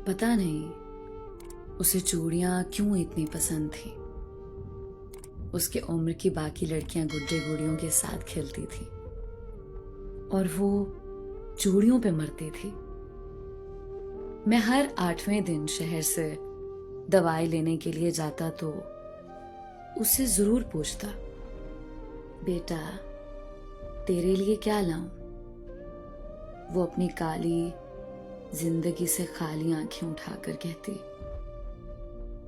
पता नहीं उसे चूड़ियां क्यों इतनी पसंद थी। उसके उम्र की बाकी लड़कियां गुड्डे गुड़ियों के साथ खेलती थी और वो चूड़ियों पे मरती थी। मैं हर 8वें दिन शहर से दवाई लेने के लिए जाता तो उससे जरूर पूछता, बेटा तेरे लिए क्या लाऊं? वो अपनी काली जिंदगी से खाली आंखें उठाकर कहती,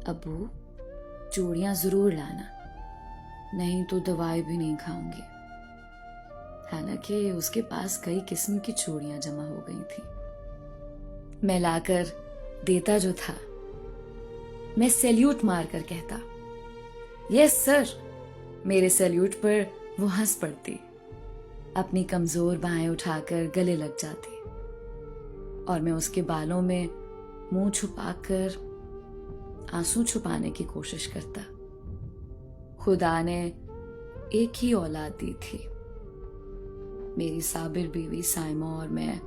अब्बू चूड़ियां जरूर लाना, नहीं तो दवाई भी नहीं खाऊंगी। हालांकि उसके पास कई किस्म की चूड़ियां जमा हो गई थी। मैं लाकर देता जो था, मैं सैल्यूट मारकर कहता, यस सर। मेरे सैल्यूट पर वो हंस पड़ती, अपनी कमजोर बाहें उठाकर गले लग जाती और मैं उसके बालों में मुंह छुपाकर आंसू छुपाने की कोशिश करता। खुदा ने एक ही औलाद दी थी। मेरी साबिर बीवी साइमा और मैं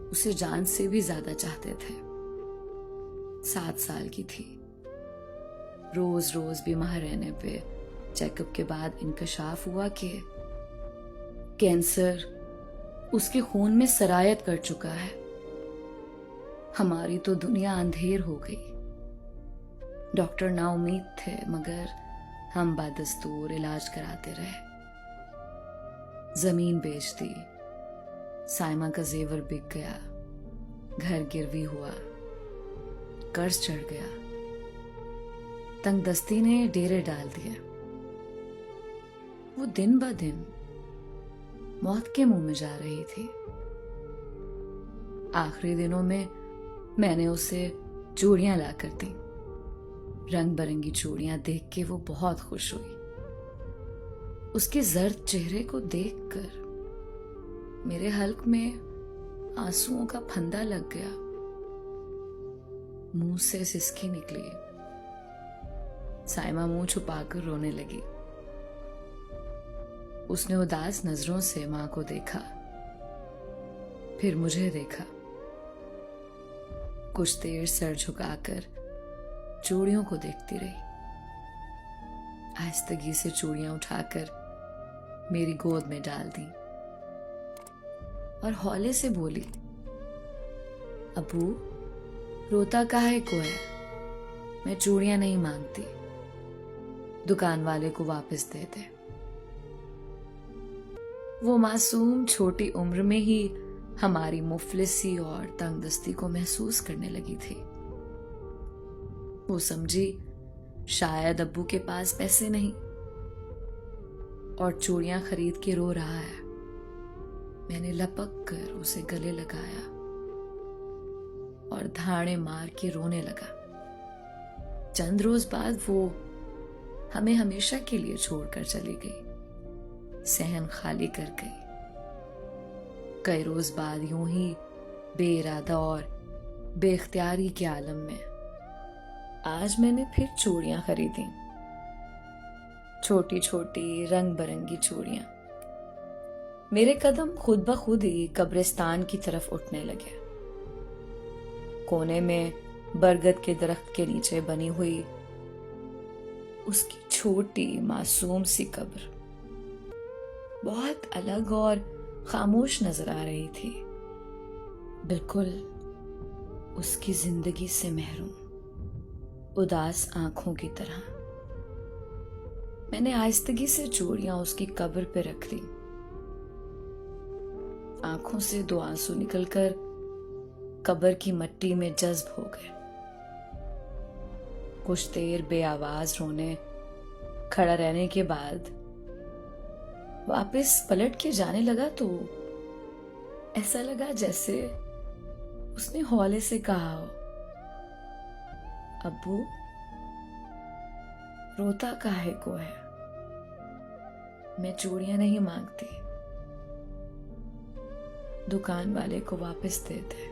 उसे जान से भी ज्यादा चाहते थे। 7 साल की थी। रोज रोज बीमार रहने पे चेकअप के बाद इंकशाफ हुआ कि कैंसर उसके खून में सरायत कर चुका है। हमारी तो दुनिया अंधेर हो गई। डॉक्टर नाउम्मीद थे, मगर हम बदस्तूर इलाज कराते रहे। जमीन बेच दी, साइमा का जेवर बिक गया, घर गिरवी हुआ, कर्ज चढ़ गया, तंगदस्ती ने डेरे डाल दिए। वो दिन ब दिन मौत के मुंह में जा रही थी। आखिरी दिनों में मैंने उसे चूड़ियां लाकर दी। रंग बिरंगी चूड़ियां देख के वो बहुत खुश हुई। उसके जर्द चेहरे को देखकर मेरे हल्क में आंसुओं का फंदा लग गया। मुंह से सिसकी निकली। साइमा मुंह छुपाकर रोने लगी। उसने उदास नजरों से मां को देखा, फिर मुझे देखा। कुछ देर सर झुकाकर चूड़ियों को देखती रही। आहिस्तगी से चूड़ियां उठाकर मेरी गोद में डाल दी और हौले से बोली, अबू रोता काहे को है? मैं चूड़ियां नहीं मांगती, दुकान वाले को वापस दे दे। वो मासूम छोटी उम्र में ही हमारी मुफलिसी और तंगदस्ती को महसूस करने लगी थी। वो समझी शायद अब्बू के पास पैसे नहीं और चूड़ियां खरीद के रो रहा है। मैंने लपक कर उसे गले लगाया और धाड़े मार के रोने लगा। चंद रोज बाद वो हमें हमेशा के लिए छोड़कर चली गई, सहन खाली कर गई। कई रोज बाद यूं ही बेइरादा और बेख्तियारी के आलम में आज मैंने फिर चूड़ियां खरीदी। छोटी छोटी रंग बिरंगी चूड़ियां। मेरे कदम खुद ब खुद ही कब्रिस्तान की तरफ उठने लगे। कोने में बरगद के दरख्त के नीचे बनी हुई उसकी छोटी मासूम सी कब्र बहुत अलग और खामोश नजर आ रही थी, बिल्कुल उसकी जिंदगी से महरूम, उदास आंखों की तरह। मैंने आहिस्तगी से चूड़ियां उसकी कब्र पे रख दी। आंखों से 2 आंसू निकलकर कब्र की मिट्टी में जज्ब हो गए। कुछ देर बेआवाज रोने खड़ा रहने के बाद वापस पलट के जाने लगा तो ऐसा लगा जैसे उसने हौले से कहा हो, अब्बू रोता काहे को है? मैं चूड़ियां नहीं मांगती, दुकान वाले को वापस दे दे।